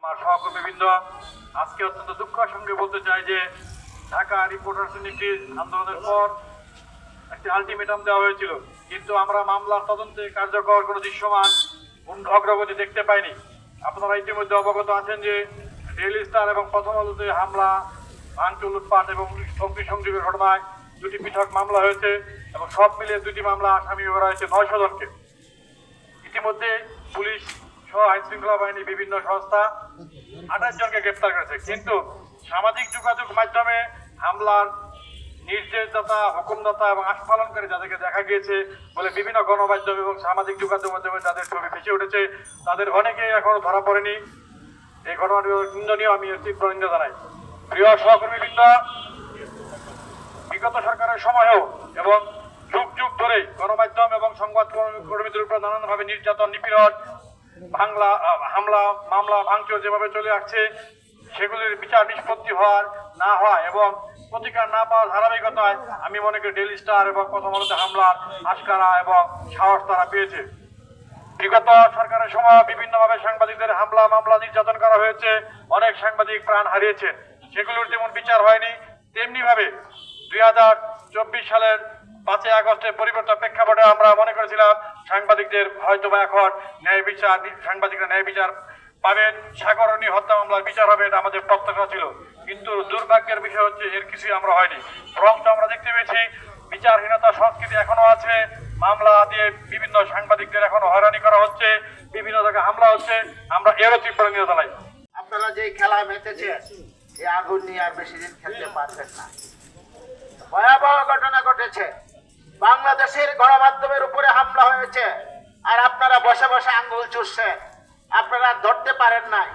আমার সহকর্মীবৃন্দ, আজকে অত্যন্ত দুঃখের সঙ্গে বলতে চাই যে ঢাকা রিপোর্টার্স ইউনিটি আন্দোলনের পর একটি আলটিমেটাম দেওয়া হয়েছিল, কিন্তু আমরা মামলার তদন্তে কার্যকর কোনো দৃশ্যমান অগ্রগতি দেখতে পাইনি। আপনারা ইতিমধ্যে অবগত আছেন যে ডেইলি স্টার এবং প্রথম আলোতে হামলা, ভাঙচুর, লুটপাট এবং অগ্নিসংযোগের ঘটনায় দুটি পৃথক মামলা হয়েছে এবং সব মিলিয়ে দুটি মামলা আসামি করা হয়েছে 900 জনকে। ইতিমধ্যে পুলিশ সহ আইন শৃঙ্খলা বাহিনী বিভিন্ন সংস্থা 28 জনকে গ্রেপ্তার করেছে, কিন্তু সামাজিক যোগাযোগ মাধ্যমে হামলার নির্দেশদাতা, হুকুমদাতা এবং আস্ফালনকারী যাদেরকে দেখা গিয়েছে বলে বিভিন্ন গণমাধ্যম এবং সামাজিক যোগাযোগ মাধ্যমে যাদের ছবি ভেসে উঠেছে, তাদের অনেকেই এখনো ধরা পড়েনি। এই ঘটনাটি নিন্দনীয়, আমি তীব্র নিন্দা জানাই। প্রিয় সহকর্মীবৃন্দ, বিগত সরকারের সময়ও এবং যুগ যুগ ধরে গণমাধ্যম এবং সংবাদ কর্মীদের উপর নানানভাবে নির্যাতন, নিপীড়ন, হামলা, মামলা, ভাঙচুর যেভাবে চলে আসছে, সেগুলির বিচার নিষ্পত্তি না হওয়া এবং প্রতিকার না পাওয়ার ধারাবাহিকতায় আমি মনে করি ডেইলি স্টার এবং প্রথম আলোতে হামলার আশকারা এবং সাহস তারা পেয়েছে। বিগত সরকারের সময় বিভিন্নভাবে সাংবাদিকদের হামলা, মামলা, নির্যাতন করা হয়েছে, অনেক সাংবাদিক প্রাণ হারিয়েছেন, সেগুলোর যেমন বিচার হয়নি, তেমনি ভাবে 2024 সালের 5 আগস্টের পরিবর্তন প্রেক্ষাপটে আমরা মনে করেছিলাম সাংবাদিকদের হয়তো বা এখন সাংবাদিকরা ন্যায় বিচার পাবেন, সাগরণী হত্যা মামলার বিচার হবে, এটা আমাদের প্রত্যাশা ছিল। কিন্তু দুর্ভাগ্যের বিষয় হচ্ছে এর কিছুই আমরা হয়নি, বরং আমরা দেখতে পেয়েছি বিচারহীনতা সংস্কৃতি এখনো আছে। মামলা দিয়ে বিভিন্ন সাংবাদিকদের এখনো হয়রানি করা হচ্ছে, বিভিন্ন জায়গায় হামলা হচ্ছে। আমরা এরও তীব্র নিন্দা জানাই। আপনারা যে খেলায় মেতেছে, এই আগুন নিয়ে আর বেশি দিন খেলতে পারবেন না। ভয়াবহ ঘটনা ঘটেছে, বাংলাদেশের গণমাধ্যমের উপরে হামলা হয়েছে, আর আপনারা বসে বসে আঙ্গুল চুষছেন। আপনারা ধরতে পারেন নাই।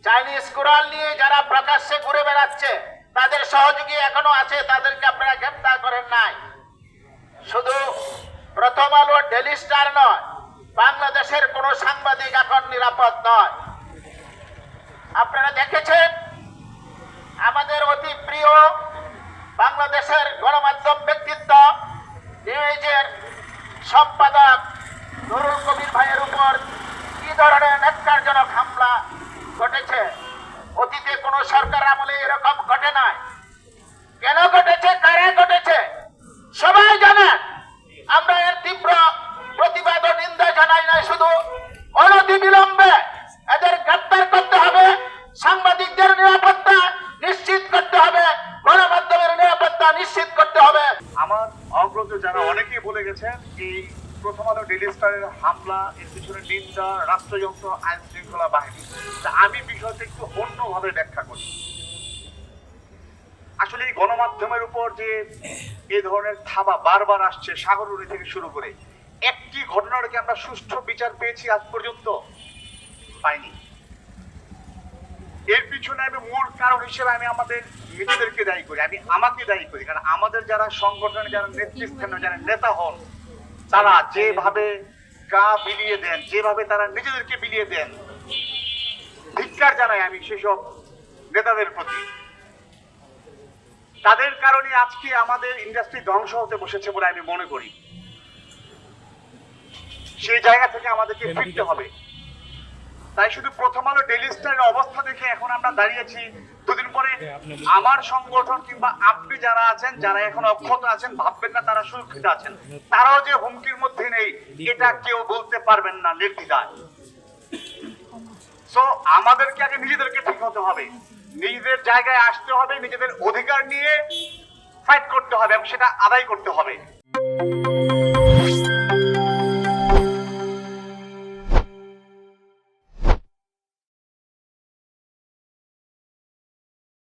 চাইনিজ কুড়াল নিয়ে যারা প্রকাশ্যে ঘুরে বেড়াচ্ছে, তাদের সহযোগী এখনো আছে, তাদেরকে আপনারা গ্রেফতার করেন নাই। শুধু প্রথম আলো, ডেইলি স্টার নয়, বাংলাদেশের কোনো সাংবাদিক এখন নিরাপদ নয়। আপনারা দেখেছেন আমাদের অতি প্রিয় বাংলাদেশের গণমাধ্যম ব্যক্তিত্ব নিউজের সম্পাদক নুরুল কবির ভাইয়ের উপর কি ধরনের ন্যাক্কারজনক হামলা ঘটেছে। অতীতে কোনো সরকার আমলে এরকম ঘটে নাই। কেন ঘটেছে, কারা ঘটেছে সবাই জানেন। আমরা এর তীব্র প্রতিবাদ ও নিন্দা জানাই নাই, শুধু অনতিবিলম্বে এদের গ্রেপ্তার করতে হবে, সাংবাদিকদের নিরাপত্তা নিশ্চিত করতে হবে, গণমাধ্যমের নিরাপত্তা নিশ্চিত করতে হবে। আমার অগ্রজ যারা অনেকেই বলে গেছেন এই প্রথম আলো, ডেইলি স্টারের হামলা, এর পিছনে নিন্দা রাষ্ট্রযন্ত্র, আইন শৃঙ্খলা বাহিনী। আমি বিষয়টা একটু অন্যভাবে ব্যাখ্যা করি। আসলে এই গণমাধ্যমের উপর যে এই ধরনের থাবা বারবার আসছে, সাগররুনি থেকে শুরু করে, একটি ঘটনার কি আমরা সুষ্ঠু বিচার পেয়েছি আজ পর্যন্ত? পাইনি। এর পিছনে আমি মূল কারণ হিসেবে আমি আমাদের নিজেদেরকে দায়ী করি, আমি আমাকে দায়ী করি। কারণ আমাদের যারা সংগঠনে, যারা নেতৃস্থানীয়, যারা নেতা হন, তারা যেভাবে গা বিলিয়ে দেন, যেভাবে তারা নিজেদেরকে বিলিয়ে দেন, ধিক্কার জানাই আমি সেসব নেতাদের প্রতি। তাদের কারণে আজকে আমাদের ইন্ডাস্ট্রি ধ্বংস হতে বসেছে বলে আমি মনে করি। সেই জায়গা থেকে আমাদেরকে ফিরতে হবে। তাই শুধু প্রথম আলো, ডেইলি স্টারের অবস্থা দেখে এখন আমরা দাঁড়িয়েছি, দুদিন পরে আমার সংগঠন কিংবা আপনি যারা আছেন, যারা এখন অক্ষত আছেন, ভাববেন না তারা সুরক্ষিত আছেন, তারাও যে হুমকির মধ্যে নেই এটা কেউ বলতে পারবেন না নির্দ্বিধায়। সো আমাদেরকে আগে নিজেদেরকে ঠিক হতে হবে, নিজেদের জায়গায় আসতে হবে, নিজেদের অধিকার নিয়ে ফাইট করতে হবে এবং সেটা আদায় করতে হবে।